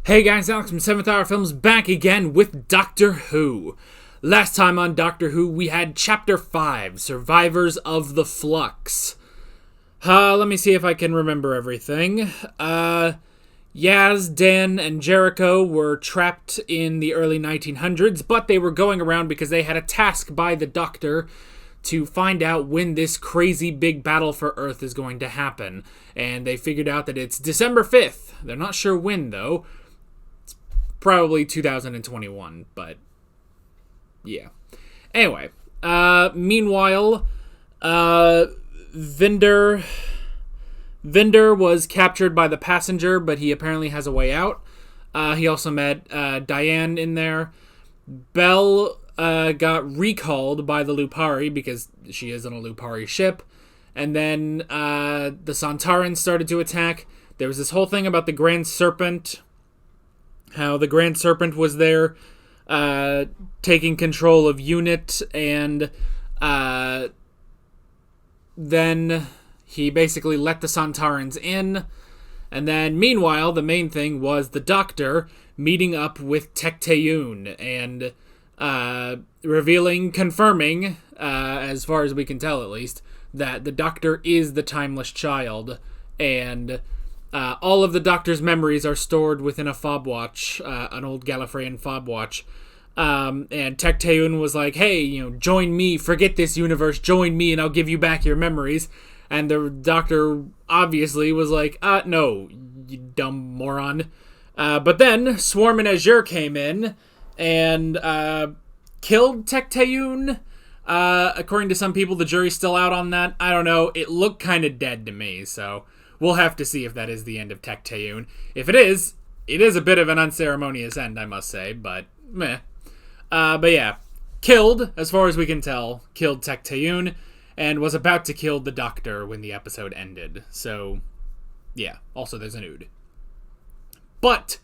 Hey guys, Alex from 7th Hour Films back again with Doctor Who. Last time on Doctor Who, we had Chapter 5, Survivors of the Flux. Let me see if I can remember everything. Yaz, Dan, and Jericho were trapped in the early 1900s, but they were going around because they had a task by the Doctor to find out when this crazy big battle for Earth is going to happen. And they figured out that it's December 5th. They're not sure when, though. Probably 2021, but yeah. Anyway, meanwhile, Vinder was captured by the passenger, but he apparently has a way out. He also met Diane in there. Belle got recalled by the Lupari because she is on a Lupari ship. And then the Sontarans started to attack. There was this whole thing about the Grand Serpent. How the Grand Serpent was there, taking control of UNIT, and then he basically let the Sontarans in. And then, meanwhile, the main thing was the Doctor meeting up with Tecteun and confirming, as far as we can tell at least, that the Doctor is the Timeless Child, and all of the Doctor's memories are stored within a fob watch, an old Gallifreyan fob watch. And Tecteun was like, hey, join me, forget this universe, join me and I'll give you back your memories. And the Doctor obviously was like, no, you dumb moron. But then Swarm and Azure came in and killed Tecteun. According to some people, the jury's still out on that. I don't know. It looked kind of dead to me, so we'll have to see if that is the end of Tecteun. If it is a bit of an unceremonious end, I must say, but meh. But yeah, killed, as far as we can tell, killed Tecteun, and was about to kill the Doctor when the episode ended. So, yeah, also there's an ood. But,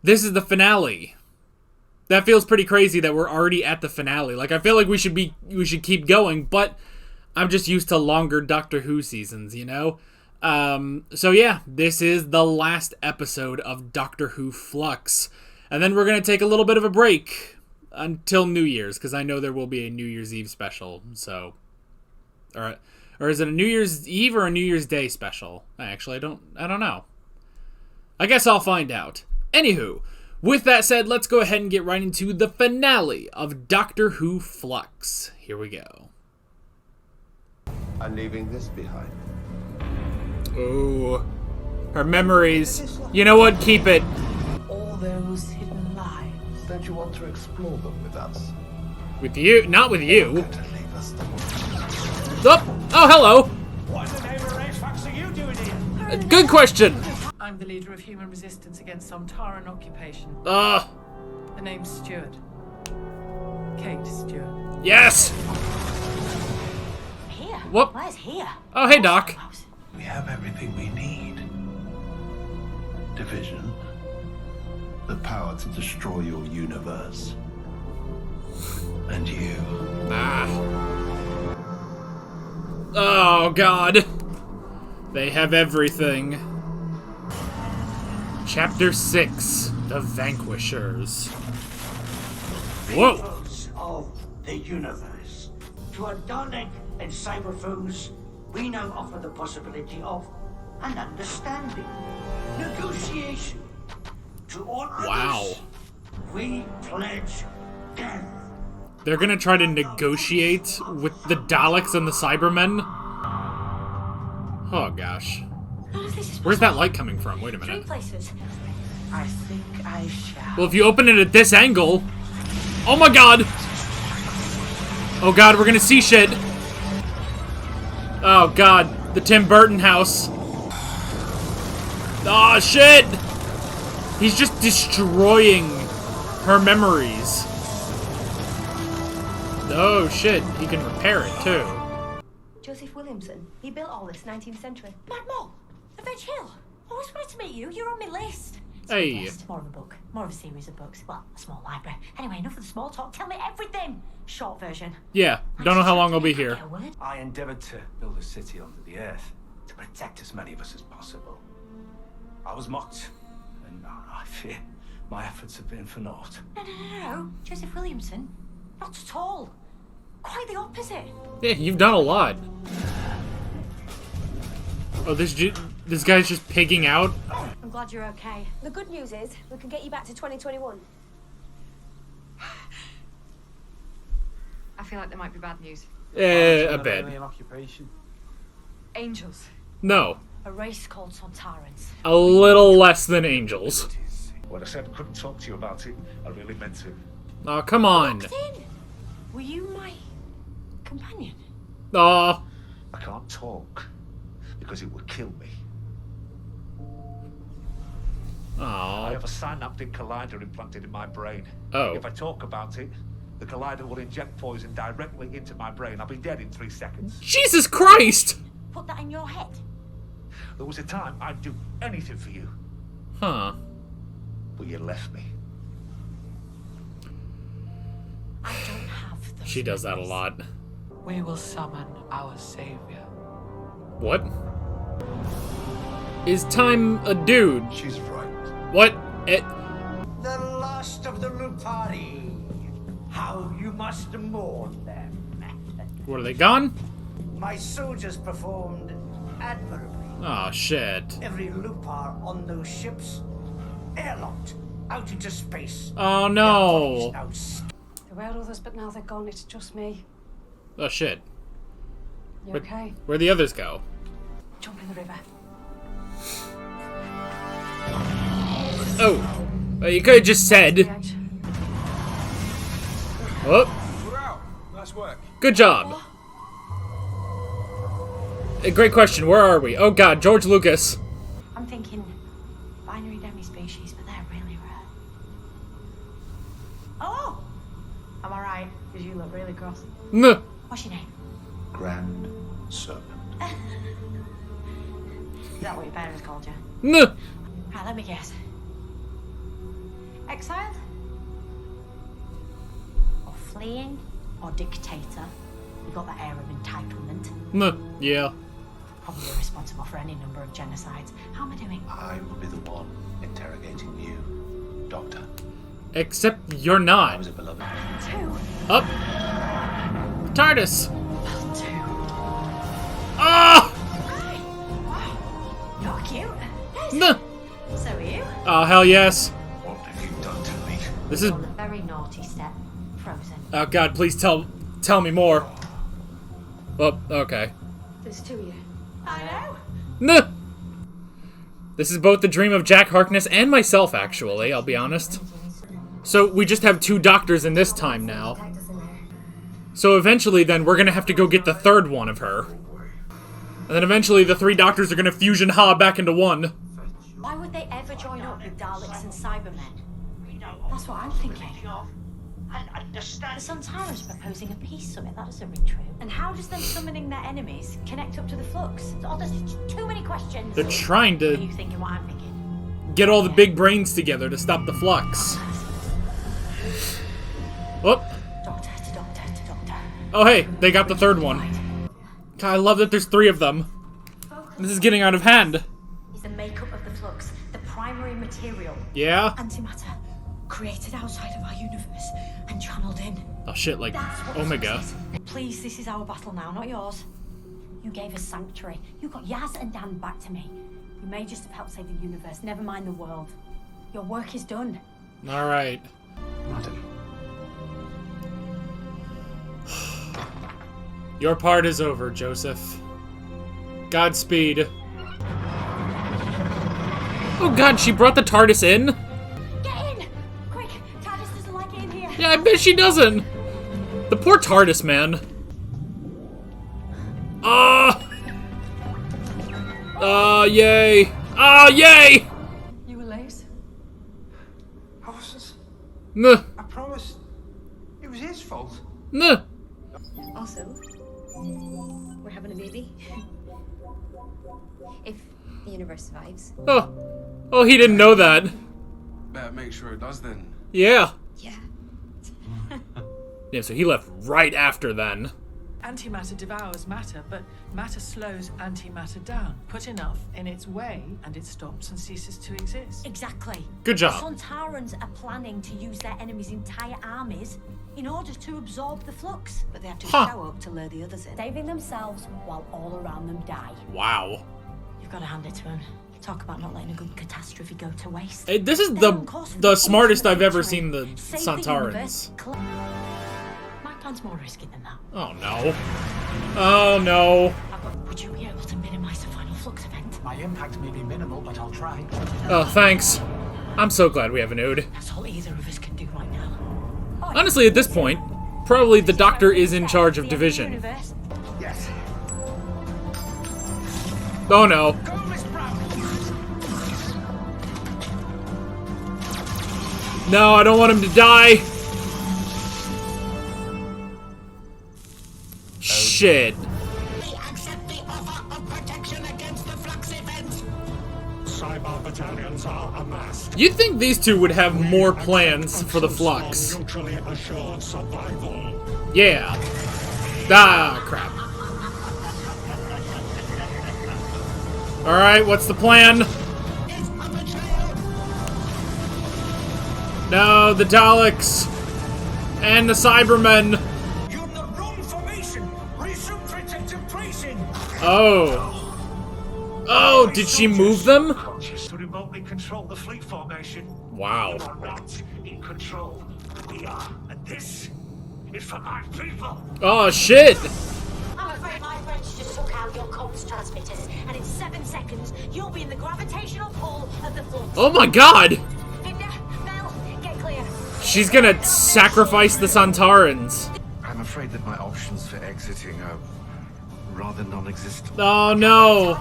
this is the finale. That feels pretty crazy that we're already at the finale. Like, I feel like we should keep going, but I'm just used to longer Doctor Who seasons, So yeah, this is the last episode of Doctor Who Flux. And then we're going to take a little bit of a break until New Year's, because I know there will be a New Year's Eve special, so... Or is it a New Year's Eve or a New Year's Day special? Actually, I don't know. I guess I'll find out. Anywho, with that said, let's go ahead and get right into the finale of Doctor Who Flux. Here we go. I'm leaving this behind. Ooh. Her memories. You know what? Keep it. All those hidden lives. Don't you want to explore them with us? With you? Not with you. Going to leave us Oh, hello. What in the name of race fucks are you doing here? Good question. I'm the leader of human resistance against Sontaran occupation. The name's Stewart. Kate Stewart. Yes. Here? What? Where's here? Oh, hey, Doc. We have everything we need. Division. The power to destroy your universe. And you. Oh, God. They have everything. Chapter 6, The Vanquishers. Whoa. Peoples of the universe. To a Dalek and Cyberfoes, we now offer the possibility of an understanding, negotiation. To all others, Wow. we pledge death. They're gonna try to negotiate with the Daleks and the Cybermen? Oh, gosh. Where's that light coming from? Wait a Three minute. places. I think I shall. Well, if you open it at this angle... Oh my god! Oh god, we're gonna see shit. Oh god, the Tim Burton house. Oh shit! He's just destroying her memories. Oh shit, he can repair it too. Joseph Williamson. He built all this 19th century. Mad Mole, the Veg Hill. Always wanted to meet you. You're on my list. Hey. Yes, more of a book. More of a series of books. Well, a small library. Anyway, enough of the small talk. Tell me everything. Short version. Yeah, don't know how long I'll be here. Get a word? I endeavored to build a city under the earth to protect as many of us as possible. I was mocked and I fear my efforts have been for naught. No. Joseph Williamson? Not at all. Quite the opposite. Yeah, you've done a lot. Oh, this guy's just pigging out? I'm glad you're okay. The good news is we can get you back to 2021. I feel like there might be bad news. A bit. An occupation. Angels. No. A race called Sontarans. A little less than angels. When I said I couldn't talk to you about it, I really meant to. Oh, come on. In. Were you my companion? Aw. I can't talk because it would kill me. I Aw. have a synaptic collider implanted in my brain. Oh. If I talk about it, the collider will inject poison directly into my brain. I'll be dead in 3 seconds. Jesus Christ! Put that in your head. There was a time I'd do anything for you, Huh. but you left me. I don't have those She does that a memories. lot. We will summon our savior. What? Is time a dude? She's right. What? It. The last of the Lupari. How you must mourn them. What, are they gone? My soldiers performed admirably. Oh, shit. Every Lupar on those ships, airlocked out into space. Oh, no. Their bodies now There were others, but now they're gone. It's just me. Oh, shit. You Where- okay? Where'd the others go? Jump in the river. Oh. Well, you could have just said. React. Oh. We're out. Nice work. Good job. A great question. Where are we? Oh, God. George Lucas. I'm thinking binary demispecies, but they're really rare. Oh! Am I right? Because you look really cross. Nuh. What's your name? Grand Serpent. Is that what your parents called you? Nuh. Right, let me guess. Exiled? Or fleeing? Or dictator? You got that air of entitlement. Nuh. Yeah. Probably responsible for any number of genocides. How am I doing? I will be the one interrogating you, Doctor. Except you're I not. was a beloved. 2. Up. TARDIS. 2. Ah! Wow. You're cute. Yes. Nuh. So are you. Oh, hell yes. What have you done to me? This is. On the very naughty step. Frozen. Oh, God, please tell me more. Oh, okay. There's two of you. I know. Nuh. This is both the dream of Jack Harkness and myself, actually, I'll be honest. So we just have 2 doctors in this time now. So eventually then we're gonna have to go get the 3rd one of her. And then eventually the 3 doctors are gonna fusion Ha back into one. Why would they ever join up with Daleks and Cybermen? That's what I'm thinking. And The understand. Sontarans proposing a peace summit. That doesn't ring true. And how does them summoning their enemies connect up to the Flux? Oh, there's too many questions. They're trying Are to you thinking what I'm thinking? get all the big brains together to stop the flux. Whoop. Doctor to doctor to doctor. Oh hey, they got the 3rd one. God, I love that there's 3 of them. This is getting out of hand. Is the makeup of the Flux the primary material? Yeah? Antimatter created outside of our universe and channeled in. Oh shit, like That's what Omega. Flux is. Please, this is our battle now, not yours. You gave us sanctuary. You got Yaz and Dan back to me. You may just have helped save the universe, never mind the world. Your work is done. Alright. Madam, Your part is over, Joseph. Godspeed. Oh god, she brought the TARDIS in? Get in! Quick! TARDIS doesn't like it in here. Yeah, I bet she doesn't. The poor TARDIS, man. Yay. Yay! You were late? I wasn't. Nuh, I promise. It was his fault. nuh. Also, we're having a baby. If the universe survives. Oh, he didn't know that. Better make sure it does then. Yeah. Yeah. Yeah, so he left right after then. Antimatter devours matter, but matter slows antimatter down. Put enough in its way, and it stops and ceases to exist. Exactly. Good job. The Sontarans are planning to use their enemies' entire armies in order to absorb the flux. But they have to Huh. show up to lure the others in. Saving themselves while all around them die. Wow. You've got to hand it to him. Talk about not letting a good catastrophe go to waste. Hey, this is They're on course for the smartest ultimate I've ever victory. seen the Save Sontarans. universe. My plan's more risky than that. Oh no. Oh no. Would you be able to minimize the final flux event? My impact may be minimal, but I'll try. Oh, thanks. I'm so glad we have an Ode. That's all either of us can do right now. Honestly, at this point, probably the Doctor is in charge of The Division. universe. Yes. Oh no. Go, Miss Brown. No, I don't want him to die. Shit. Accept the offer of protection against the flux event. Cyber battalions are amassed. You'd think these two would have more plans for the Flux. Mutually assured survival. Yeah. Ah, crap. Alright, what's the plan? No, the Daleks. And the Cybermen. You're in the wrong formation. Resume protective bracing. Oh. Oh, did she move them? Conscious to remotely control the fleet formation. Wow. You are not in control. We are, and this is for my people. Oh, shit. I'm afraid my friends just took out your comms transmitters, and in 7 seconds, you'll be in the gravitational pull of the flux. Oh my god. Victor, Mel, get clear. She's gonna sacrifice the Sontarans. I'm afraid that my options for exiting are rather non-existent. Oh no.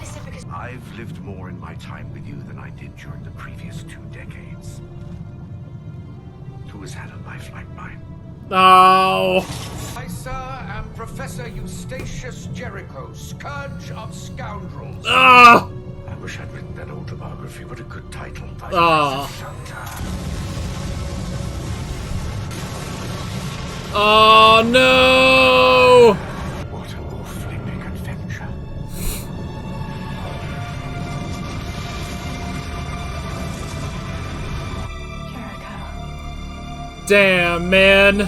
I've lived more in my time with you than I did during the previous 2 decades. Who has had a life like mine? Oh. I, sir, am Professor Eustachius Jericho, Scourge of Scoundrels. Ah. I wish I'd written that autobiography. What a good title. Oh. Oh no. What an awfully big adventure. Damn, man.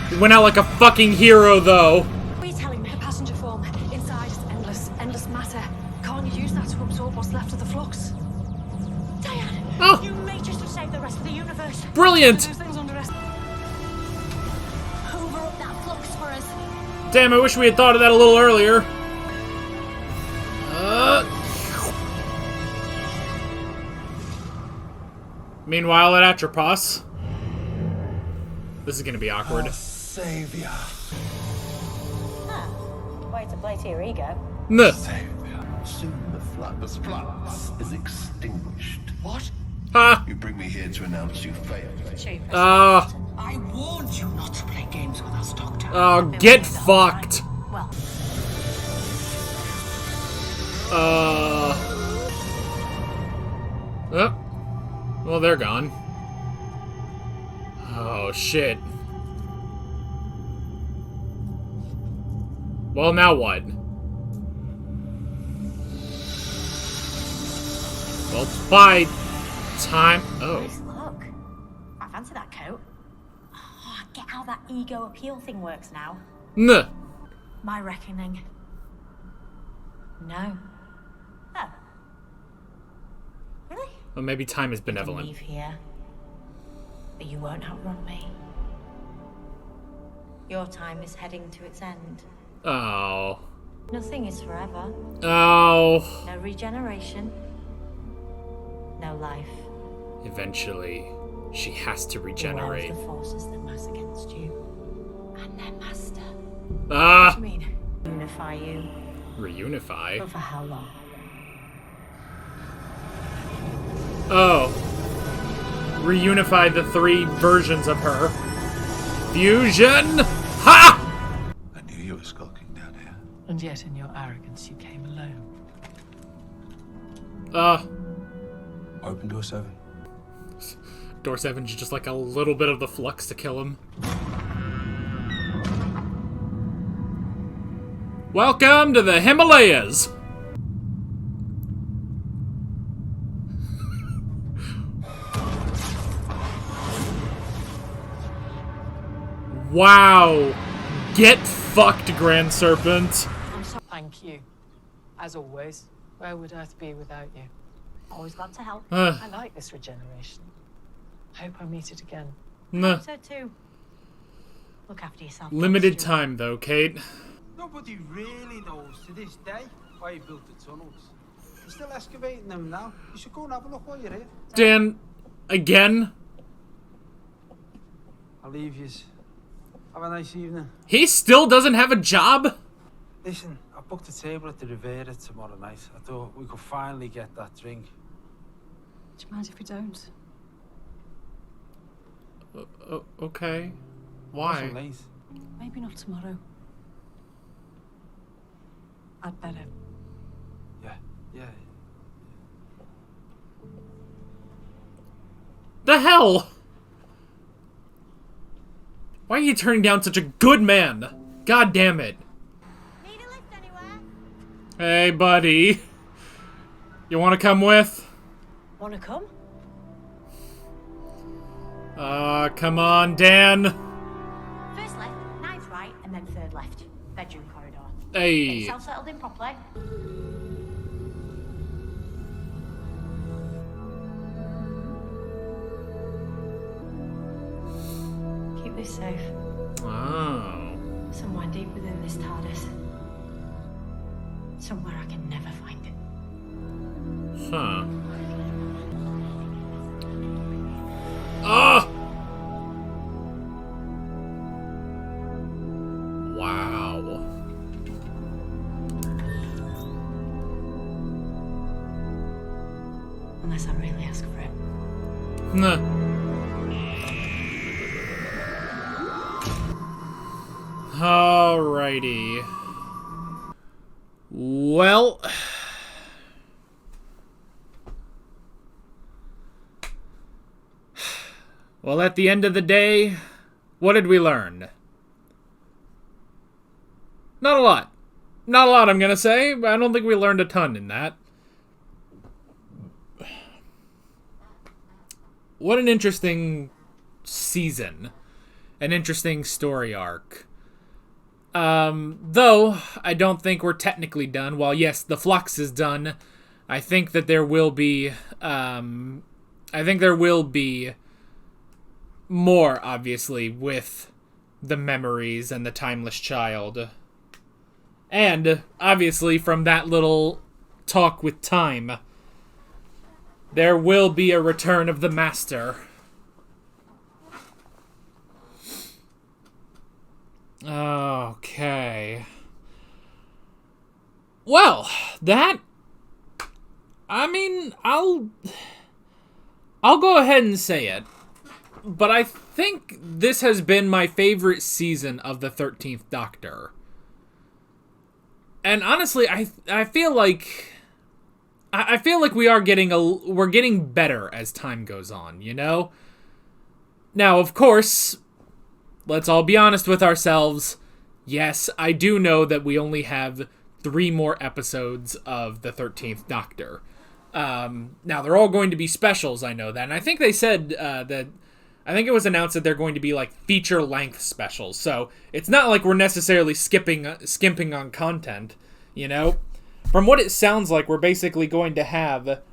He went out like a fucking hero, though. What are you telling me? A passenger form. Inside is endless matter. Can't you use that to absorb what's left of the flux? Diane, Oh. you may just have saved the rest of the universe. Brilliant. Those things underestimate. Hoover up that flux for us. Damn, I wish we had thought of that a little earlier. Meanwhile, at Atropos. This is gonna be awkward. Savior. Way to play to your ego. Nuh. Soon the flux is extinguished. What? Ha. You bring me here to announce you failed. I warned you not to play games with us, Doctor. Get fucked. Well, Oh. Well, they're gone. Oh, shit. Well, now what? Well, by time... Oh. nice look. I fancy that coat. Oh, I get how that ego appeal thing works now. Nuh. My reckoning. No. Oh. Really? Well, maybe time is You can benevolent. leave here, but you won't outrun me. Your time is heading to its end. Oh. Nothing is forever. Oh. No regeneration. No life. Eventually, she has to Beware regenerate. of the forces that mass against you. And their master. Ah. I mean, unify you. Reunify? But for how long? Oh. Reunify the 3 versions of her. Fusion! Ha! I knew you were skulking down here. And yet, in your arrogance, you came alone. Open door 7. Door 7's just like a little bit of the flux to kill him. Welcome to the Himalayas. Wow. Get fucked, Grand Serpent. Thank you. As always, where would Earth be without you? Always glad to help. I like this regeneration. Hope I meet it again. Nah. So too. Look after yourself. Limited time, though, Kate. Nobody really knows to this day why he built the tunnels. He's still excavating them now. You should go and have a look while you're here. Dan, again? I'll leave you. Have a nice evening. He still doesn't have a job? Listen, I booked a table at the Riviera tomorrow night. I thought we could finally get that drink. Do you mind if we don't? Okay. Why? Wasn't late. Maybe not tomorrow. I'd better. Yeah. The hell? Why are you turning down such a good man? God damn it. Need a lift anywhere? Hey, buddy. You want to come with? Wanna come? Come on, Dan. First left, ninth right, and then third left. Bedroom corridor. Hey. Get yourself settled in properly. Keep this safe. Oh. Somewhere deep within this TARDIS. Somewhere I can never find it. Huh. Ah! Wow. Unless I really ask for it. Nah. Alrighty. Well... Well, at the end of the day, what did we learn? Not a lot. Not a lot, I'm gonna say, but I don't think we learned a ton in that. What an interesting season. An interesting story arc. Though, I don't think we're technically done. While, yes, the Flux is done, I think that there will be, more, obviously, with the memories and the Timeless Child. And, obviously, from that little talk with Time, there will be a return of the Master. Okay. Well, that... I mean, I'll go ahead and say it. But I think this has been my favorite season of the 13th Doctor. And honestly, I feel like we're getting better as time goes on, you know? Now, of course, let's all be honest with ourselves. Yes, I do know that we only have 3 more episodes of the 13th Doctor. Now, they're all going to be specials, I know that. And I think they said I think it was announced that they're going to be like feature-length specials. So it's not like we're necessarily skimping on content, you know? From what it sounds like, we're basically going to have...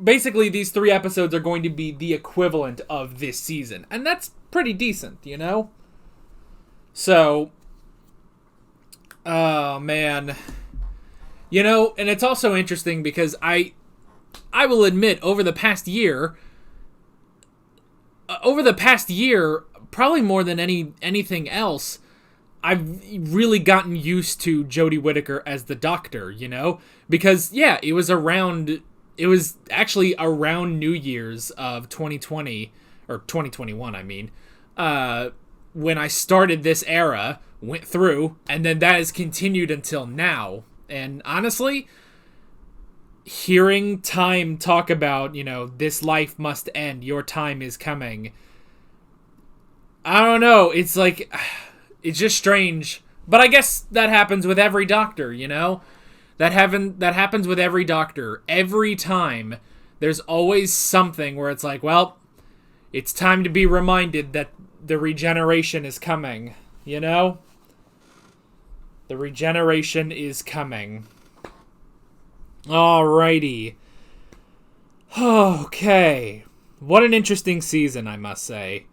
Basically, these 3 episodes are going to be the equivalent of this season. And that's pretty decent, you know? So... Oh, man. You know, and it's also interesting because I will admit, over the past year, probably more than anything else, I've really gotten used to Jodie Whittaker as the Doctor, you know? Because, yeah, it was actually around New Year's of 2020, or 2021, I mean, when I started this era, went through, and then that has continued until now. And honestly, hearing Time talk about, you know, this life must end, your time is coming, I don't know, it's like, it's just strange But I guess that happens with every Doctor, you know? That happens with every Doctor. Every time, there's always something where it's like, well, it's time to be reminded that the regeneration is coming, you know? The regeneration is coming. Alrighty. Okay. What an interesting season, I must say.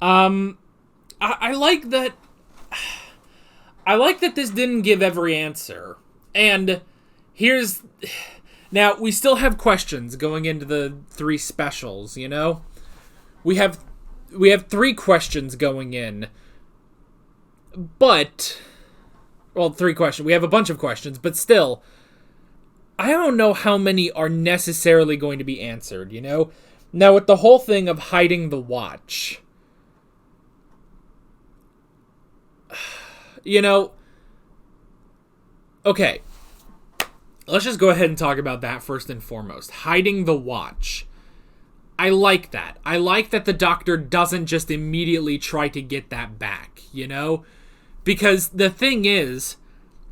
I like that... I like that this didn't give every answer. And here's... Now, we still have questions going into the 3 specials, you know? We have 3 questions going in. But... Well, 3 questions. We have a bunch of questions, but still... I don't know how many are necessarily going to be answered, you know? Now, with the whole thing of hiding the watch... You know... Okay. Let's just go ahead and talk about that first and foremost. Hiding the watch. I like that. I like that the Doctor doesn't just immediately try to get that back, you know? Because the thing is,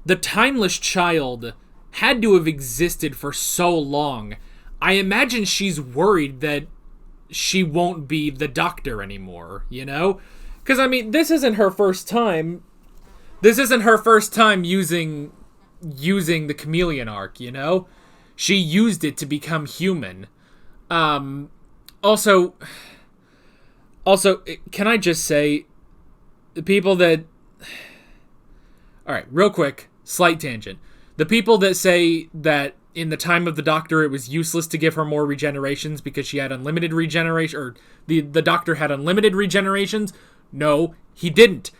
the Timeless Child had to have existed for so long. I imagine she's worried that she won't be the Doctor anymore, you know? Because, I mean, this isn't her first time. This isn't her first time using the chameleon arc, you know? She used it to become human. Also, can I just say, the people that... Alright, real quick, slight tangent. The people that say that in the time of the Doctor it was useless to give her more regenerations because she had unlimited regeneration, or the Doctor had unlimited regenerations, no, he didn't.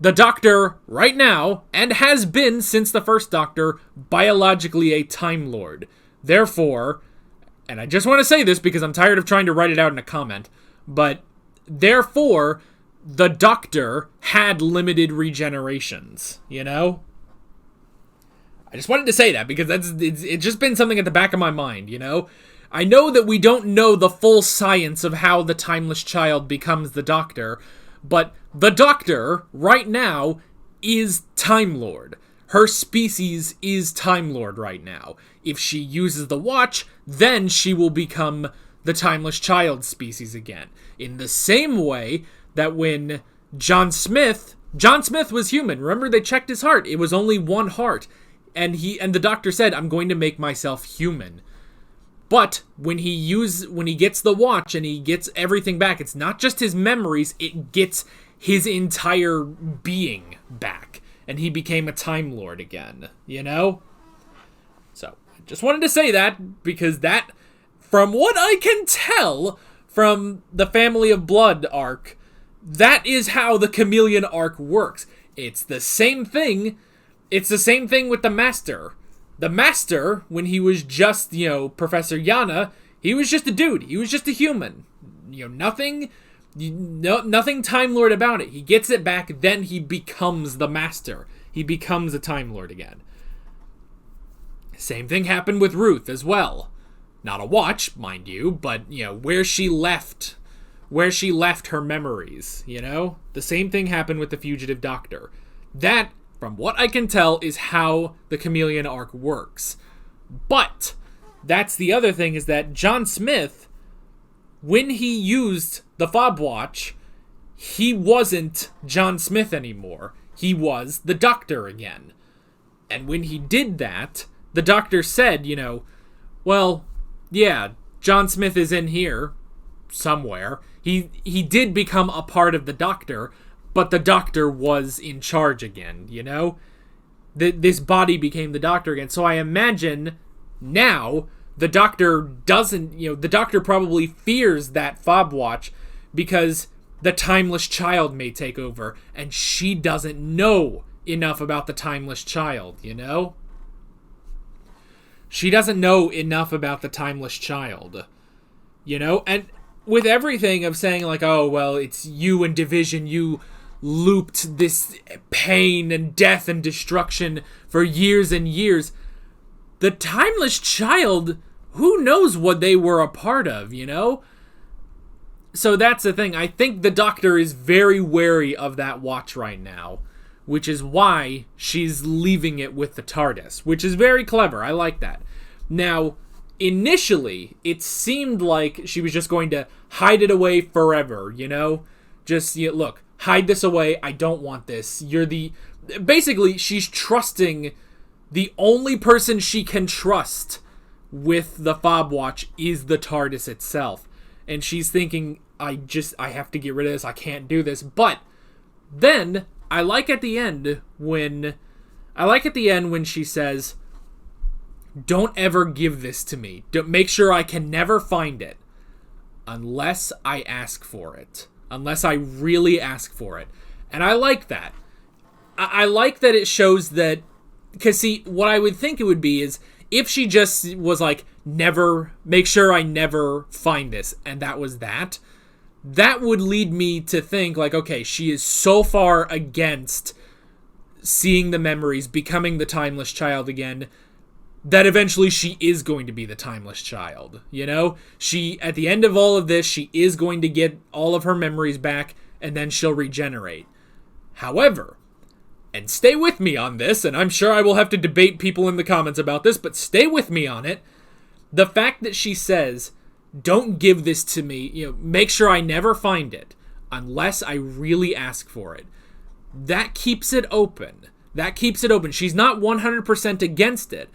The Doctor, right now, and has been since the first Doctor, biologically a Time Lord. Therefore, and I just want to say this because I'm tired of trying to write it out in a comment, but therefore, the Doctor had limited regenerations, you know? I just wanted to say that because it's just been something at the back of my mind, you know? I know that we don't know the full science of how the Timeless Child becomes the Doctor, but the Doctor, right now, is Time Lord. Her species is Time Lord right now. If she uses the watch, then she will become the Timeless Child species again. In the same way that when John Smith was human. Remember, they checked his heart. It was only one heart. And the Doctor said, I'm going to make myself human. But when he gets the watch and he gets everything back, it's not just his memories, it gets his entire being back. And he became a Time Lord again, you know? So, I just wanted to say that, because that, from what I can tell from the Family of Blood arc, that is how the Chameleon arc works. It's the same thing. It's the same thing with the Master. The Master, when he was just, you know, Professor Yana, he was just a dude. He was just a human. You know, nothing Time Lord about it. He gets it back, then he becomes the Master. He becomes a Time Lord again. Same thing happened with Ruth as well. Not a watch, mind you, but, you know, where she left her memories, you know? The same thing happened with the Fugitive Doctor. That, from what I can tell, is how the Chameleon arc works. But that's the other thing, is that John Smith, when he used the fob watch, he wasn't John Smith anymore. He was the Doctor again. And when he did that, the Doctor said, you know, well, yeah, John Smith is in here somewhere. He did become a part of the Doctor, but the Doctor was in charge again, you know? This body became the Doctor again. So I imagine now the Doctor doesn't, you know, the Doctor probably fears that fob watch because the Timeless Child may take over, and she doesn't know enough about the Timeless Child, you know? She doesn't know enough about the Timeless Child, you know? And with everything of saying, like, oh, well, it's you and Division, you looped this pain and death and destruction for years and years. The Timeless Child, who knows what they were a part of, you know? So that's the thing. I think the Doctor is very wary of that watch right now. which is why she's leaving it with the TARDIS, which is very clever. I like that. Now, initially, it seemed like she was just going to hide it away forever, you know? Just, look, hide this away. I don't want this. Basically, she's trusting the only person she can trust with the fob watch is the TARDIS itself. And she's thinking, I have to get rid of this. I can't do this. But then I like at the end when she says, don't ever give this to me. Make sure I can never find it unless I ask for it. Unless I really ask for it. And I like that. I like that it shows that, because see, what I would think it would be is if she just was like, make sure I never find this, and that was that would lead me to think like, okay, she is so far against seeing the memories, becoming the timeless child again, that eventually she is going to be the timeless child, you know? She, at the end of all of this, she is going to get all of her memories back, and then she'll regenerate. However, and stay with me on this, and I'm sure I will have to debate people in the comments about this, but stay with me on it. The fact that she says, don't give this to me, make sure I never find it, unless I really ask for it. That keeps it open. She's not 100% against it.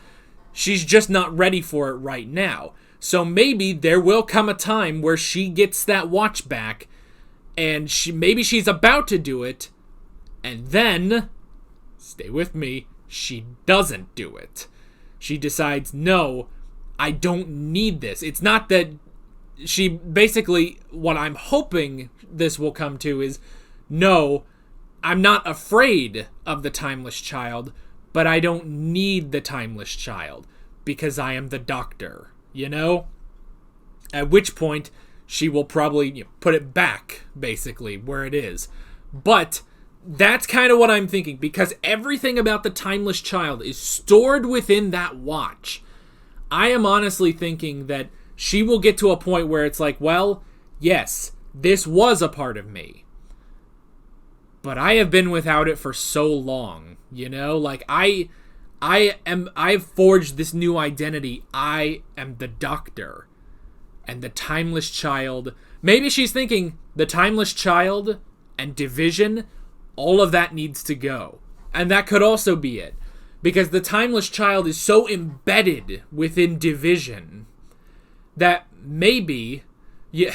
She's just not ready for it right now. So maybe there will come a time where she gets that watch back, and maybe she's about to do it, and then, stay with me, she doesn't do it. She decides, no, I don't need this. It's not that she, basically, what I'm hoping this will come to is, no, I'm not afraid of the timeless child, but I don't need the timeless child because I am the Doctor, you know? At which point, she will probably put it back, basically, where it is. But that's kind of what I'm thinking, because everything about the timeless child is stored within that watch. I am honestly thinking that she will get to a point where it's like, well, yes, this was a part of me, but I have been without it for so long, you know? Like, I've forged this new identity. I am the Doctor. And the timeless child, maybe she's thinking, the timeless child and division, all of that needs to go. And that could also be it. Because the timeless child is so embedded within division that maybe, you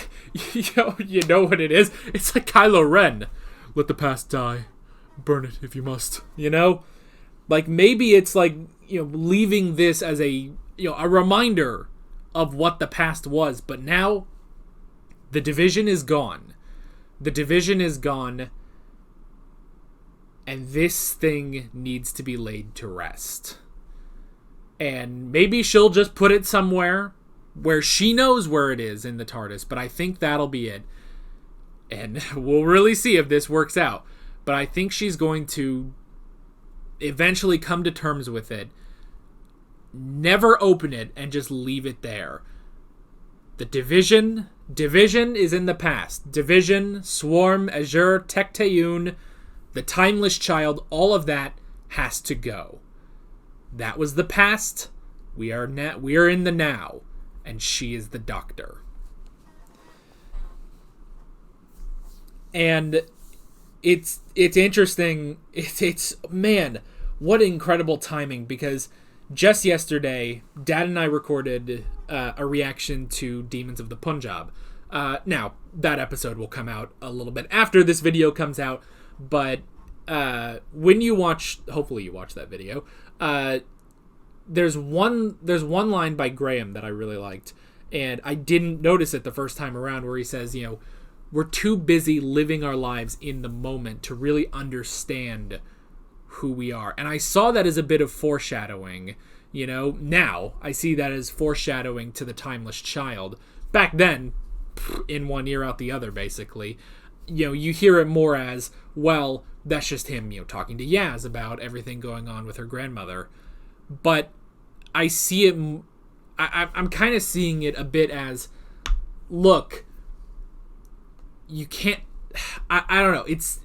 know what it is? It's like Kylo Ren. Let the past die. Burn it if you must. You know? Like, maybe it's like, leaving this as a reminder of what the past was. But now, the division is gone. And this thing needs to be laid to rest. And maybe she'll just put it somewhere where she knows where it is in the TARDIS. But I think that'll be it. And we'll really see if this works out. But I think she's going to eventually come to terms with it. Never open it and just leave it there. The division is in the past. Division, Swarm, Azure, Tecteun, the timeless child, all of that has to go. That was the past. We are in the now, and she is the Doctor. And it's interesting. It's man, what incredible timing, because just yesterday, Dad and I recorded a reaction to Demons of the Punjab. Now, that episode will come out a little bit after this video comes out, but when you watch, hopefully you watch that video, there's one line by Graham that I really liked, and I didn't notice it the first time around, where he says, we're too busy living our lives in the moment to really understand who we are. And I saw that as a bit of foreshadowing, now I see that as foreshadowing to the timeless child. Back then, in one ear out the other, basically, you hear it more as, well, that's just him, talking to Yaz about everything going on with her grandmother. But I see it, I'm kind of seeing it a bit as, look, you can't, I don't know, it's,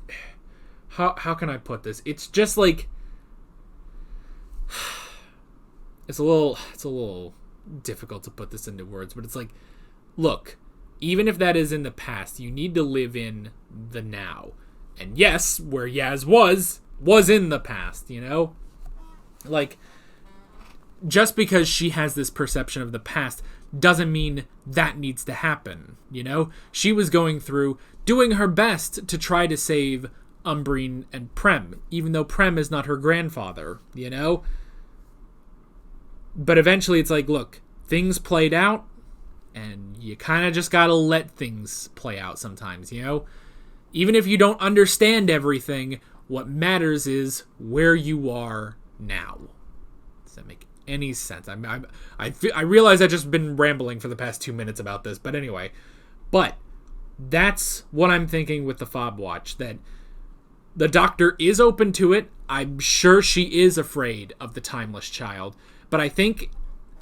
how can I put this? It's just like it's a little difficult to put this into words, but it's like, look, even if that is in the past, you need to live in the now. And yes, where Yaz was in the past, you know? Like, just because she has this perception of the past doesn't mean that needs to happen, you know? She was going through doing her best to try to save Umbreen and Prem, even though Prem is not her grandfather, you know? But eventually it's like, look, things played out, and you kind of just gotta let things play out sometimes, you know? Even if you don't understand everything, what matters is where you are now. Does that make any sense? I realize I've just been rambling for the past 2 minutes about this, but anyway. But that's what I'm thinking with the fob watch, that the Doctor is open to it. I'm sure she is afraid of the Timeless Child, but I think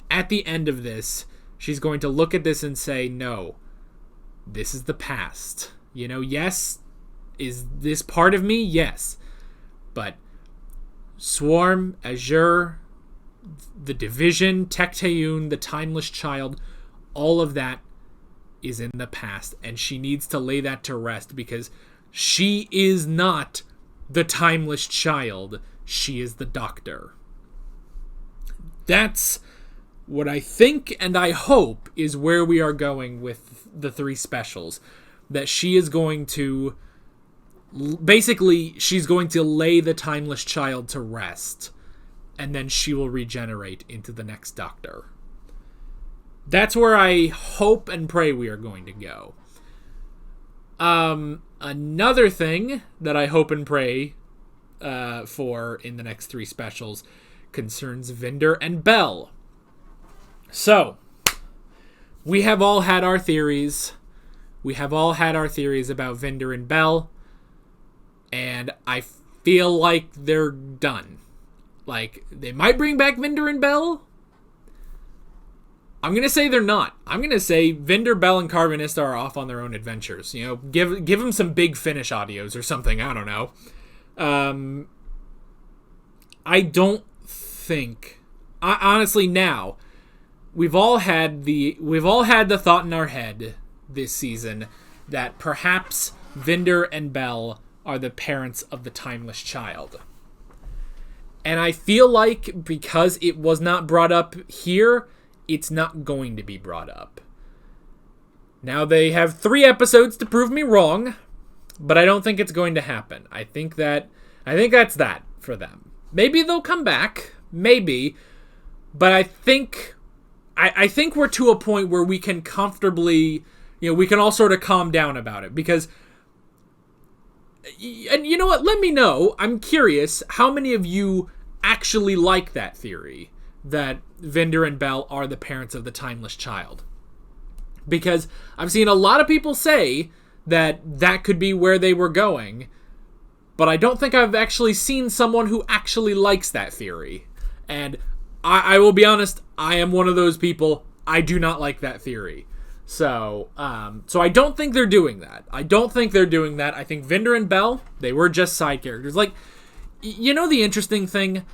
at the end of this, she's going to look at this and say, no, this is the past. You know, yes, is this part of me? Yes. But Swarm, Azure, the Division, Tecteun, the Timeless Child, all of that is in the past, and she needs to lay that to rest, because she is not the Timeless Child. She is the Doctor. That's what I think and I hope is where we are going with the 3 specials. That she is going to... Basically, she's going to lay the Timeless Child to rest, and then she will regenerate into the next Doctor. That's where I hope and pray we are going to go. Another thing that I hope and pray for in the next 3 specials concerns Vinder and Bell. So, we have all had our theories. We have all had our theories about Vinder and Bell, and I feel like they're done. Like, they might bring back Vinder and Bell. I'm going to say they're not. I'm going to say Vinder, Bell, and Carvanista are off on their own adventures. You know, give them some Big Finish audios or something. I don't know. I don't think... honestly, now, we've all had the thought in our head this season that perhaps Vinder and Bell are the parents of the Timeless Child. And I feel like because it was not brought up here, it's not going to be brought up. Now, they have 3 episodes to prove me wrong, but I don't think it's going to happen. I think that's that for them. Maybe they'll come back, maybe, but I think we're to a point where we can comfortably, you know, we can all sort of calm down about it, because, and you know what, let me know, I'm curious, how many of you actually like that theory, that Vinder and Bell are the parents of the Timeless Child? Because I've seen a lot of people say that could be where they were going, but I don't think I've actually seen someone who actually likes that theory. And I will be honest, I am one of those people. I do not like that theory. So I don't think they're doing that. I think Vinder and Bell, they were just side characters. Like, you know, the interesting thing,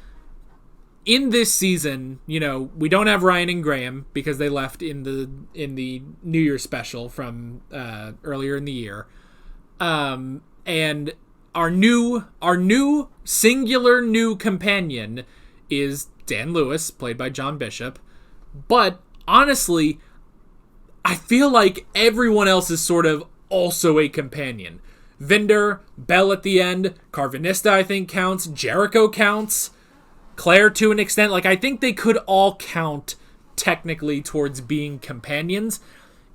in this season, you know, we don't have Ryan and Graham because they left in the New Year special from earlier in the year. And our new singular new companion is Dan Lewis, played by John Bishop. But honestly, I feel like everyone else is sort of also a companion. Vinder, Bell at the end, Carvanista I think counts, Jericho counts, Claire to an extent. Like, I think they could all count technically towards being companions.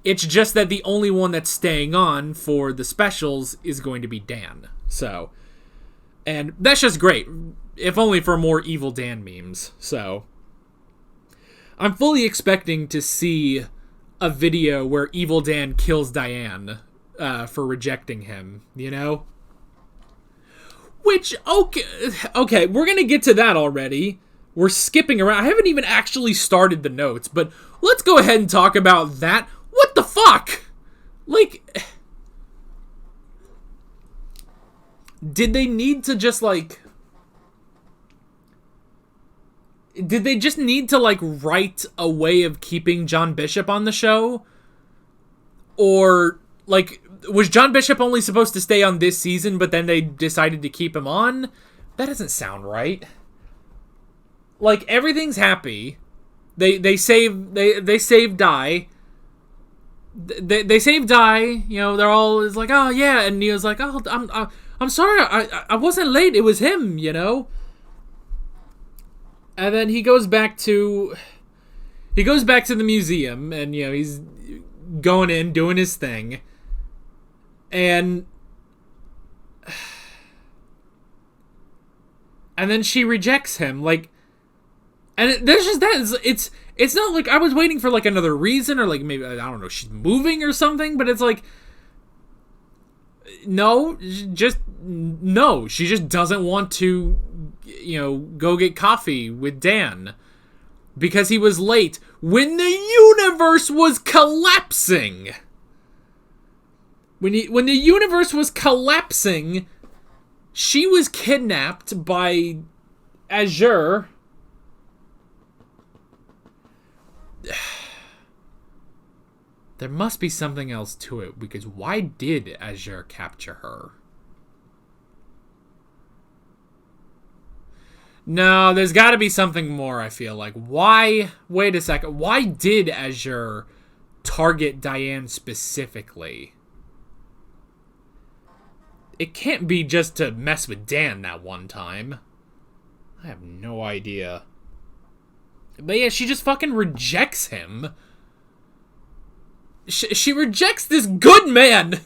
It's just that the only one that's staying on for the specials is going to be Dan. So, and that's just great, if only for more Evil Dan memes. So, I'm fully expecting to see a video where Evil Dan kills Diane for rejecting him, you know? Which, okay, we're going to get to that already. We're skipping around. I haven't even actually started the notes, but let's go ahead and talk about that. What the fuck? Like, did they need to just, like... Did they just need to, like, write a way of keeping John Bishop on the show? Or, like, was John Bishop only supposed to stay on this season, but then they decided to keep him on? That doesn't sound right. Like, everything's happy. They save Di. They save Di. You know, they're all is like, oh yeah, and Neo's like, oh, I'm sorry, I wasn't late. It was him, you know. And then he goes back to the museum, and you know he's going in doing his thing, and then she rejects him, like. And there's just that. It's not like I was waiting for like another reason or like maybe, I don't know, she's moving or something, but it's like, no, no. She just doesn't want to, you know, go get coffee with Dan because he was late when the universe was collapsing. When the universe was collapsing, she was kidnapped by Azure. There must be something else to it, because why did Azure capture her? No, there's got to be something more, I feel like. Why? Wait a second. Why did Azure target Diane specifically? It can't be just to mess with Dan that one time. I have no idea. But yeah, she just fucking rejects him. She rejects this good man.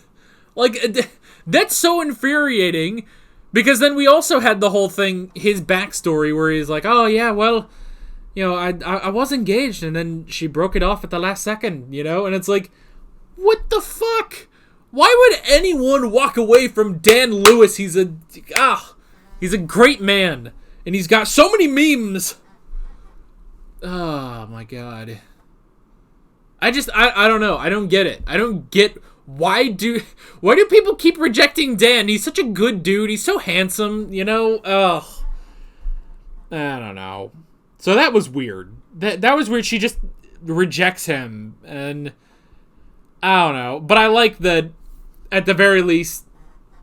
Like, that's so infuriating. Because then we also had the whole thing, his backstory, where he's like, oh yeah, well, you know, I was engaged, and then she broke it off at the last second, you know? And it's like, what the fuck? Why would anyone walk away from Dan Lewis? He's a great man. And he's got so many memes. Oh my god. I don't know. I don't get it. I don't get why do people keep rejecting Dan? He's such a good dude. He's so handsome, you know? Ugh. I don't know. So that was weird. That was weird. She just rejects him, and I don't know. But I like that at the very least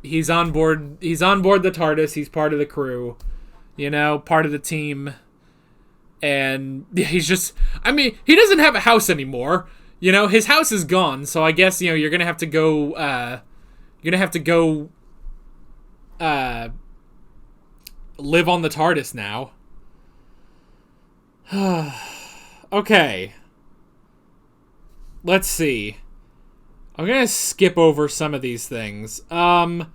he's on board the TARDIS. He's part of the crew. You know, part of the team. And he's just, I mean, he doesn't have a house anymore. You know, his house is gone. So I guess, you know, you're going to have to go, live on the TARDIS now. Okay. Let's see. I'm going to skip over some of these things. I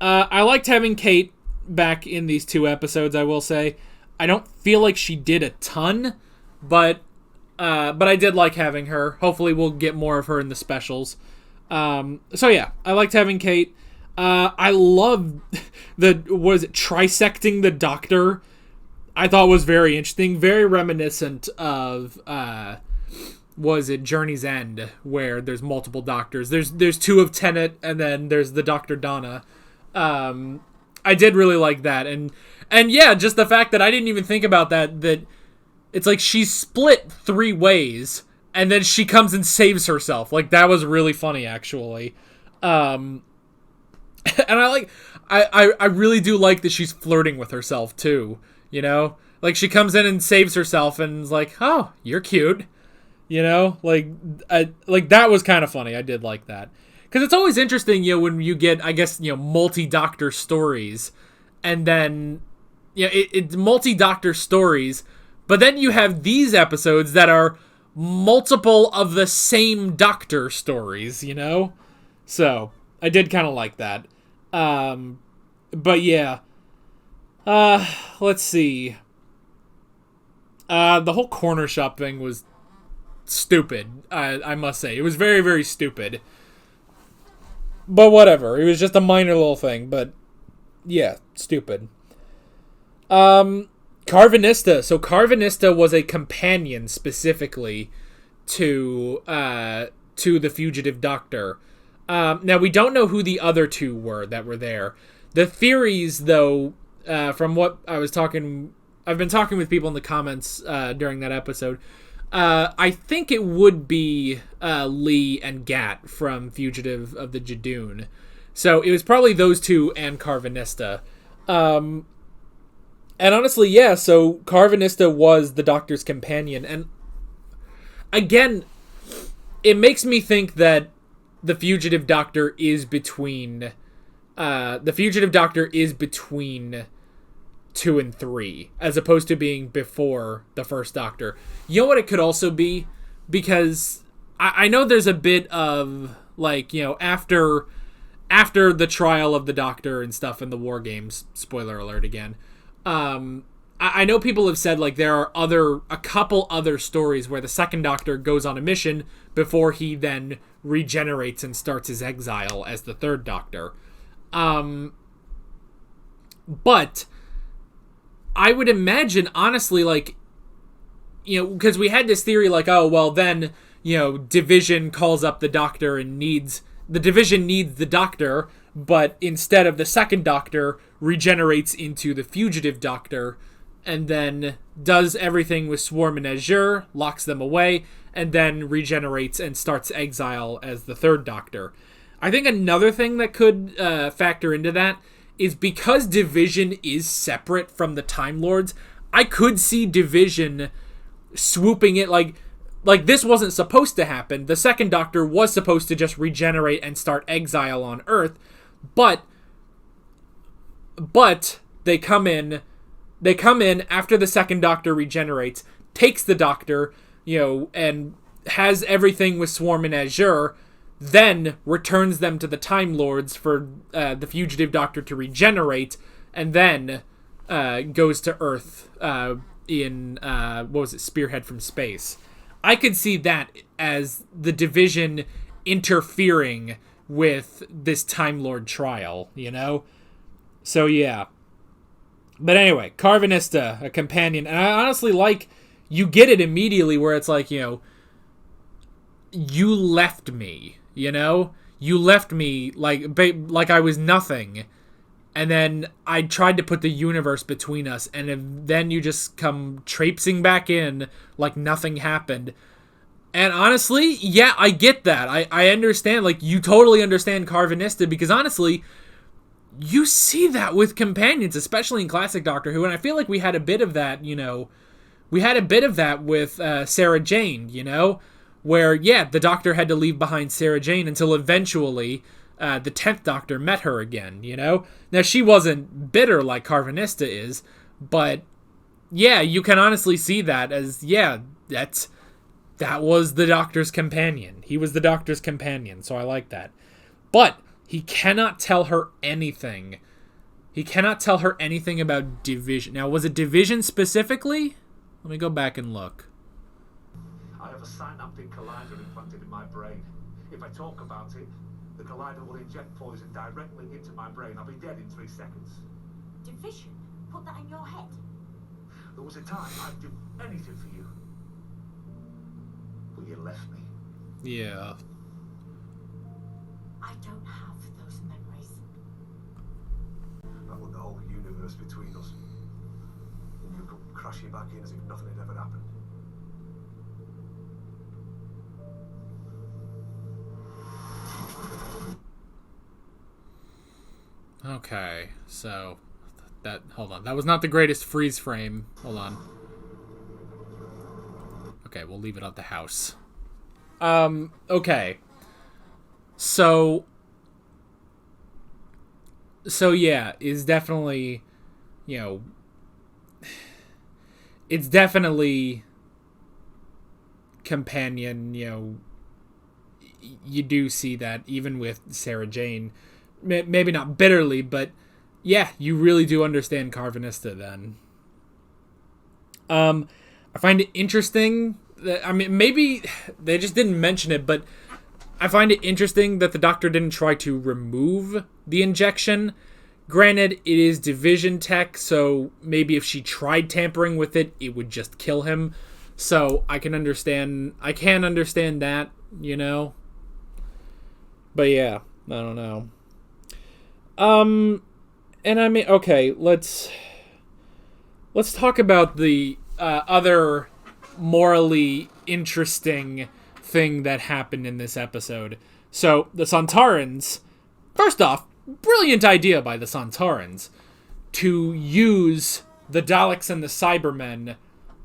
liked having Kate back in these 2 episodes, I will say. I don't feel like she did a ton, but I did like having her. Hopefully we'll get more of her in the specials. So yeah, I liked having Kate. I love trisecting the Doctor. I thought was very interesting, very reminiscent of Journey's End, where there's multiple Doctors. There's 2 of Tennant, and then there's the Dr. Donna. I did really like that, and yeah, just the fact that I didn't even think about that it's like she's split 3 ways, and then she comes and saves herself. Like, that was really funny, actually. And I really do like that she's flirting with herself, too, you know? Like, she comes in and saves herself, and is like, oh, you're cute, you know? Like, that was kind of funny. I did like that. Because it's always interesting, you know, when you get, I guess, you know, multi-Doctor stories, and then, you know, it's multi-Doctor stories, but then you have these episodes that are multiple of the same Doctor stories, you know? So, I did kind of like that. But yeah. Let's see. The whole corner shop thing was stupid, I must say. It was very, very stupid. But whatever. It was just a minor little thing, but yeah, stupid. Carvanista. So Carvanista was a companion specifically to the Fugitive Doctor. Now, we don't know who the other two were that were there. The theories, though, from what I've been talking with people in the comments during that episode, I think it would be Lee and Gat from Fugitive of the Jadoon. So it was probably those two and Carvanista. And honestly, yeah, so Carvanista was the Doctor's companion. And again, it makes me think that the Fugitive Doctor is between 2 and 3, as opposed to being before the first Doctor. You know what it could also be? Because I know there's a bit of, like, you know, after the trial of the Doctor and stuff in the War Games, spoiler alert again, I know people have said, like, there are a couple other stories where the second Doctor goes on a mission before he then regenerates and starts his exile as the third Doctor. But I would imagine, honestly, like, you know, because we had this theory, like, oh, well, then, you know, Division calls up the Doctor and the Division needs the Doctor, but instead of the second Doctor, regenerates into the Fugitive Doctor, and then does everything with Swarm and Azure, locks them away, and then regenerates and starts exile as the third Doctor. I think another thing that could factor into that is because Division is separate from the Time Lords, I could see Division swooping it, like this wasn't supposed to happen. The second Doctor was supposed to just regenerate and start exile on Earth, but they come in after the second Doctor regenerates, takes the Doctor, you know, and has everything with Swarm and Azure, then returns them to the Time Lords for the Fugitive Doctor to regenerate, and then goes to Earth in Spearhead from Space. I could see that as the Division interfering with this Time Lord trial, you know? So, yeah. But anyway, Carvanista, a companion. And I honestly like, you get it immediately where it's like, you know, you left me, you know? You left me like I was nothing. And then I tried to put the universe between us, and then you just come traipsing back in like nothing happened. And honestly, yeah, I get that. I understand, like, you totally understand Carvanista, because honestly, you see that with companions, especially in classic Doctor Who, and I feel like we had a bit of that, you know, with Sarah Jane, you know, where, yeah, the Doctor had to leave behind Sarah Jane until eventually the 10th Doctor met her again, you know? Now, she wasn't bitter like Carvanista is, but, yeah, you can honestly see that as, yeah, that was the Doctor's companion. He was the Doctor's companion, so I like that. But he cannot tell her anything. He cannot tell her anything about Division. Now, was it Division specifically? Let me go back and look. I have a synaptic collider implanted in my brain. If I talk about it, the collider will inject poison directly into my brain. I'll be dead in 3 seconds. Division? Put that in your head. There was a time I'd do anything for you. But you left me. Yeah. I don't have those memories. I want the whole universe between us. And you come crashing back in as if nothing had ever happened. Okay, so hold on. That was not the greatest freeze frame. Hold on. Okay, we'll leave it at the house. Okay. So yeah, is definitely, you know, it's definitely companion, you know, you do see that even with Sarah Jane. Maybe not bitterly, but yeah, you really do understand Carvanista then. I find it interesting that, I mean, maybe they just didn't mention it, but I find it interesting that the Doctor didn't try to remove the injection. Granted, it is Division tech, so maybe if she tried tampering with it, it would just kill him. So I can understand that, you know. But yeah, I don't know. And I mean, okay, let's talk about the other morally interesting thing that happened in this episode. So, the Sontarans, first off, brilliant idea by the Sontarans to use the Daleks and the Cybermen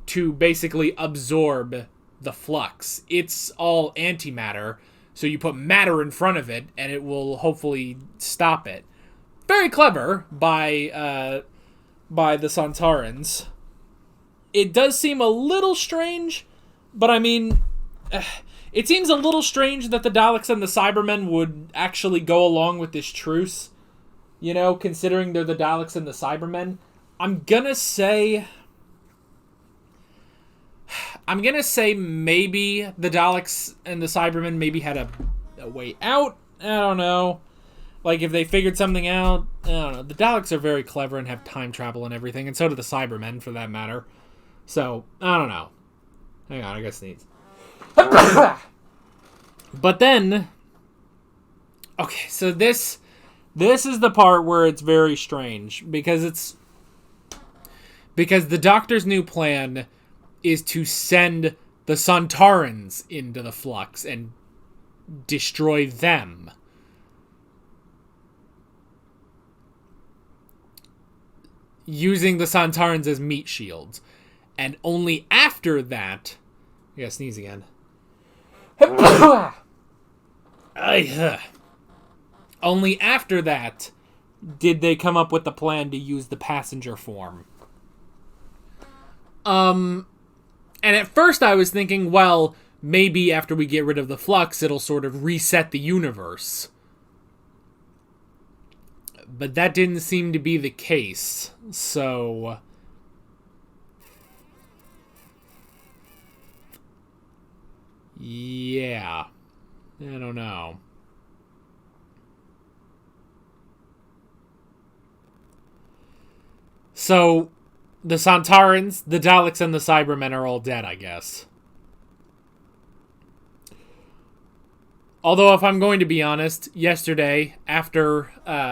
to basically absorb the flux. It's all antimatter, so you put matter in front of it, and it will hopefully stop it. Very clever by the Sontarans. It does seem a little strange, but I mean, it seems a little strange that the Daleks and the Cybermen would actually go along with this truce, you know, considering they're the Daleks and the Cybermen. I'm gonna say maybe the Daleks and the Cybermen maybe had a way out. I don't know. Like, if they figured something out, I don't know. The Daleks are very clever and have time travel and everything, and so do the Cybermen, for that matter. So, I don't know. Hang on, I gotta sneeze. But then... Okay, so this is the part where it's very strange, because the Doctor's new plan is to send the Sontarans into the Flux and destroy them. Using the Sontarans as meat shields. And only after that... I gotta sneeze again. Only after that did they come up with the plan to use the passenger form. And at first I was thinking, well, maybe after we get rid of the flux, it'll sort of reset the universe. But that didn't seem to be the case, so... Yeah. I don't know. So, the Sontarans, the Daleks, and the Cybermen are all dead, I guess. Although, if I'm going to be honest, yesterday, scrolling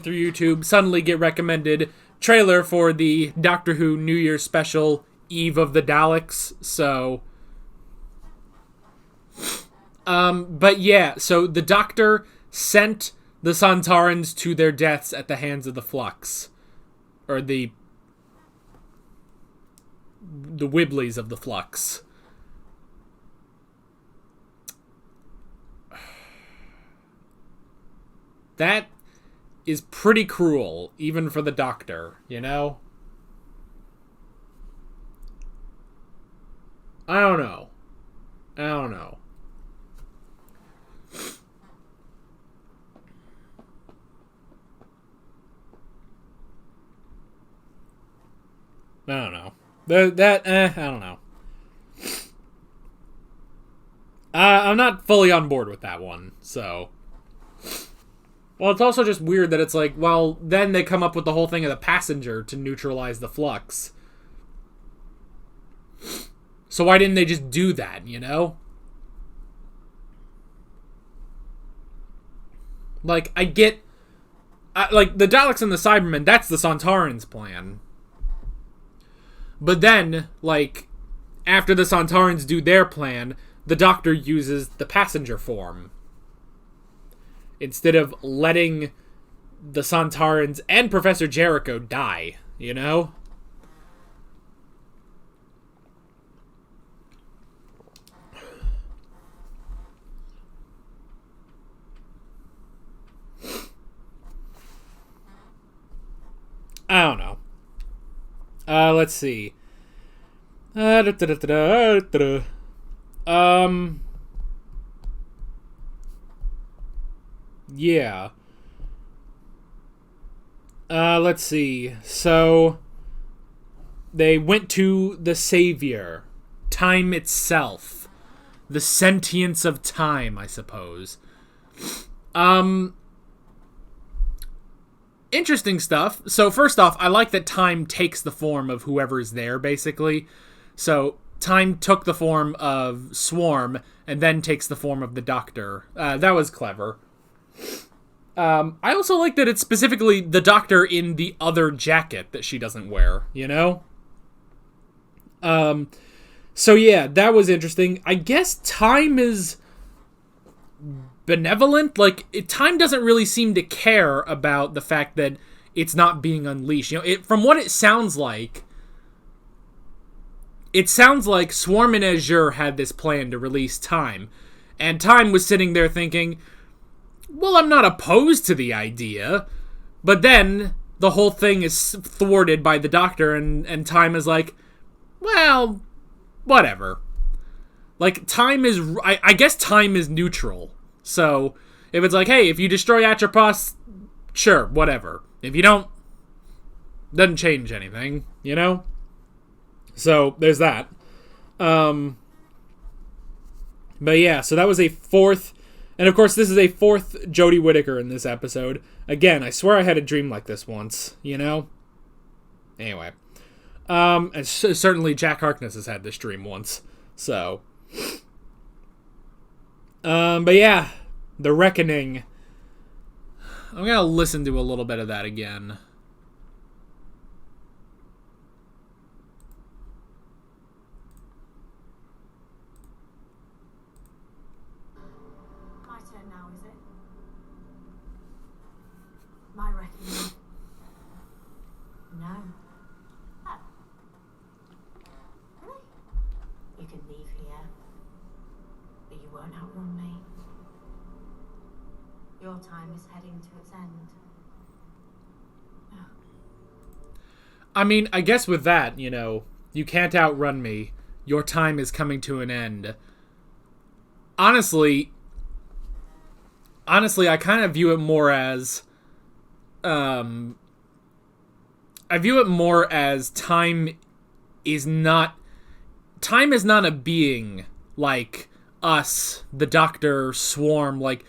through YouTube, suddenly get recommended trailer for the Doctor Who New Year's special, Eve of the Daleks, so... but yeah, so the Doctor sent the Sontarans to their deaths at the hands of the Flux. Or the Wibblies of the Flux. That is pretty cruel, even for the Doctor, you know? I don't know. I don't know. I don't know. I'm not fully on board with that one, so... Well, it's also just weird that it's like, well, then they come up with the whole thing of the passenger to neutralize the flux. So why didn't they just do that, you know? Like, I get... like, the Daleks and the Cybermen, that's the Sontarans' plan. But then, like, after the Sontarans do their plan, the Doctor uses the passenger form. Instead of letting the Sontarans and Professor Jericho die, you know? I don't know. Let's see. Yeah. Let's see. So, they went to the Savior. Time itself. The sentience of time, I suppose. Interesting stuff. So, first off, I like that time takes the form of whoever's there, basically. So, time took the form of Swarm and then takes the form of the Doctor. That was clever. I also like that it's specifically the Doctor in the other jacket that she doesn't wear, you know? So yeah, that was interesting. I guess time is benevolent. Like, time doesn't really seem to care about the fact that it's not being unleashed. You know, from what it sounds like Swarm and Azure had this plan to release Time. And Time was sitting there thinking, well, I'm not opposed to the idea. But then the whole thing is thwarted by the Doctor, and Time is like, well, whatever. Like, Time is... I guess Time is neutral. So, if it's like, hey, if you destroy Atropos, sure, whatever. If you don't, doesn't change anything, you know? So, there's that. But yeah, so that was a fourth... And of course, this is a fourth Jodie Whittaker in this episode. Again, I swear I had a dream like this once, you know? Anyway. And certainly Jack Harkness has had this dream once. So. But yeah. The Reckoning. I'm gonna listen to a little bit of that again. My turn now, is it? My reckoning. No. Oh. Really? You can leave here, but you won't outrun me. Your time is heading to its end. Oh. I mean, I guess with that, you know, you can't outrun me. Your time is coming to an end. Honestly, I kind of view it more as... I view it more as time is not a being like us, the Doctor, Swarm, like,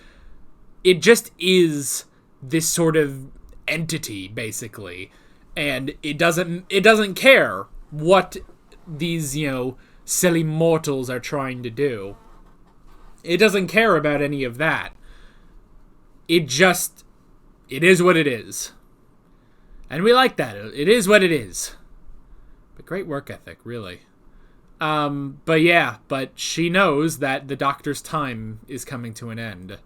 it just is this sort of entity, basically. And it doesn't care what these, you know, silly mortals are trying to do. It doesn't care about any of that. It is what it is. And we like that. It is what it is. But great work ethic, really. But yeah, but she knows that the Doctor's time is coming to an end.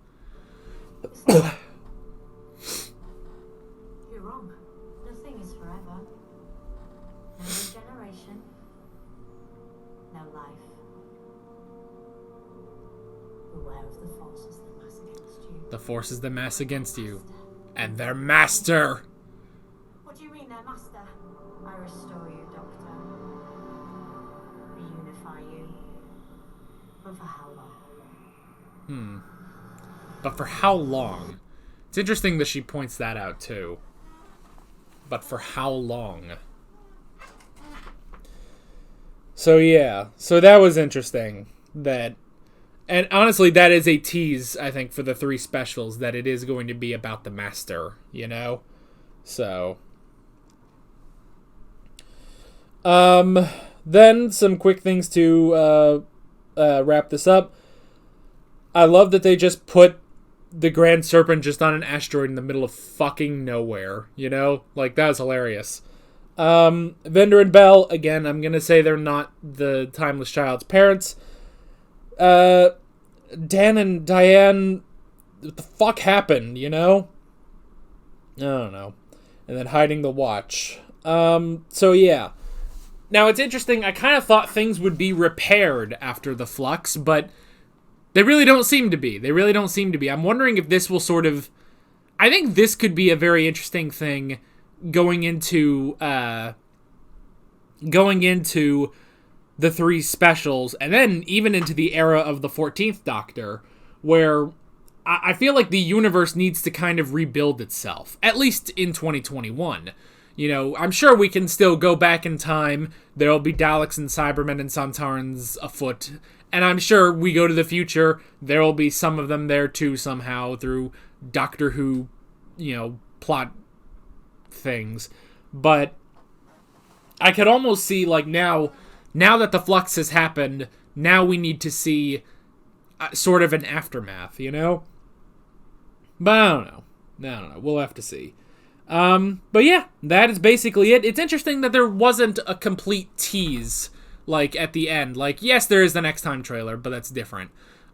You're wrong. Nothing is forever. No regeneration. No life. Beware of the forces that mass against you. The forces that mass against you. And their master! What do you mean, their master? I restore you, Doctor. Reunify you. But for how long? But for how long? It's interesting that she points that out, too. But for how long? So, yeah. So that was interesting. And honestly, that is a tease, I think, for the 3 specials, that it is going to be about the Master, you know? So. Then, some quick things to wrap this up. I love that they just put the Grand Serpent just on an asteroid in the middle of fucking nowhere, you know? Like, that was hilarious. Vendor and Bell, again, I'm gonna say they're not the Timeless Child's parents. Dan and Diane, what the fuck happened, you know? I don't know. And then hiding the watch. So yeah. Now, it's interesting, I kind of thought things would be repaired after the Flux, but they really don't seem to be. I'm wondering if this will sort of... I think this could be a very interesting thing going into the 3 specials, and then even into the era of the 14th Doctor, where I feel like the universe needs to kind of rebuild itself, at least in 2021. You know, I'm sure we can still go back in time. There'll be Daleks and Cybermen and Sontarans afoot. And I'm sure we go to the future, there'll be some of them there too somehow through Doctor Who, you know, plot things. But I could almost see, like, now now that the flux has happened, now we need to see sort of an aftermath, you know? But I don't know. We'll have to see. But yeah, that is basically it. It's interesting that there wasn't a complete tease, like, at the end. Like, yes, there is the next time trailer, but that's different.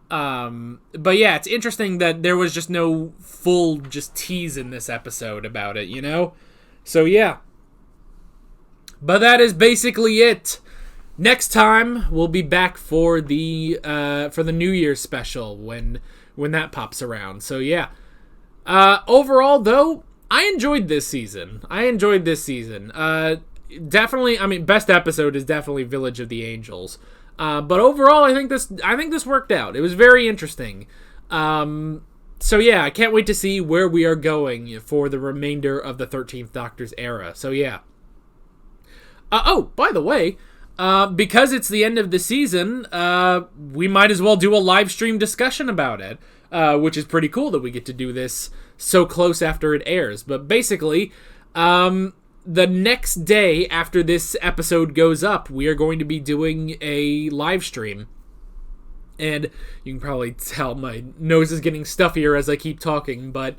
But yeah, it's interesting that there was just no full just tease in this episode about it, you know? So yeah. But that is basically it. Next time, we'll be back for the New Year's special when that pops around. So yeah. Overall, though, I enjoyed this season. Definitely, I mean, best episode is definitely Village of the Angels. But overall, I think this worked out. It was very interesting. So yeah, I can't wait to see where we are going for the remainder of the 13th Doctor's era. So yeah. Oh, by the way, because it's the end of the season, we might as well do a live stream discussion about it, which is pretty cool that we get to do this so close after it airs. But basically, the next day after this episode goes up, we are going to be doing a live stream. And you can probably tell my nose is getting stuffier as I keep talking, but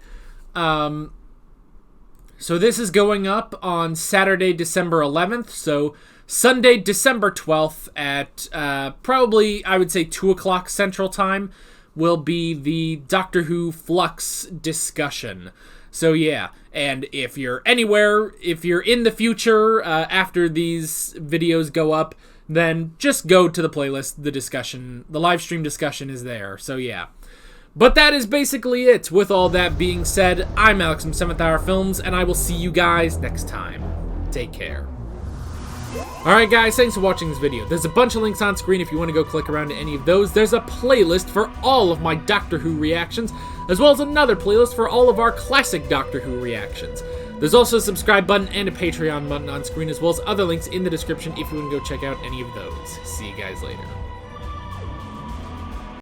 so this is going up on Saturday, December 11th, so Sunday, December 12th at probably, I would say, 2 o'clock Central Time will be the Doctor Who Flux discussion. So yeah, and if you're anywhere, if you're in the future after these videos go up, then just go to the playlist, the live stream discussion is there, so yeah. But that is basically it. With all that being said, I'm Alex from 7th Hour Films, and I will see you guys next time. Take care. Alright guys, thanks for watching this video. There's a bunch of links on screen if you want to go click around to any of those. There's a playlist for all of my Doctor Who reactions, as well as another playlist for all of our classic Doctor Who reactions. There's also a subscribe button and a Patreon button on screen, as well as other links in the description if you want to go check out any of those. See you guys later.